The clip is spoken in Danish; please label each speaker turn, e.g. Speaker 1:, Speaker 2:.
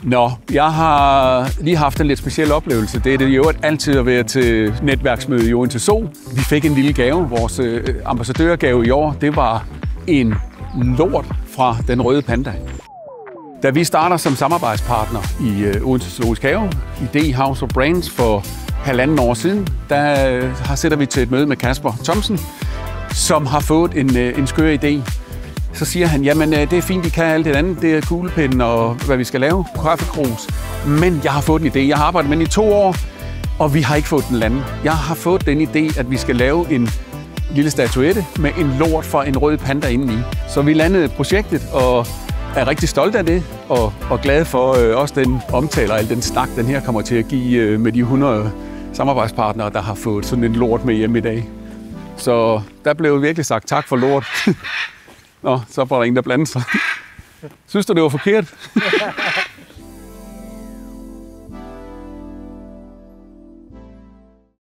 Speaker 1: Nå, jeg har lige haft en lidt speciel oplevelse. Det er det jo altid at være til netværksmøde i Odense Zoo. Vi fik en lille gave. Vores ambassadørgave i år, det var en lort fra Den Røde Panda. Da vi starter som samarbejdspartner i Odense Zoologisk Have, i House of Brands for 1,5 år siden, der sætter vi til et møde med Kasper Thomsen, som har fået en skør idé. Så siger han, jamen det er fint, I kan alt det andet, det er kuglepinden og hvad vi skal lave, kaffekrus. Men jeg har fået en idé, jeg har arbejdet med den i 2 år, og vi har ikke fået den landet. Jeg har fået den idé, at vi skal lave en lille statuette med en lort fra en rød panda indeni. Så vi landede projektet og er rigtig stolte af det, og glade for også den omtale og al den snak, den her kommer til at give med de 100 samarbejdspartnere, der har fået sådan en lort med hjem i dag. Så der blev virkelig sagt tak for lort. Nå, så var der ingen, der blandede sig. Synes du, det var forkert?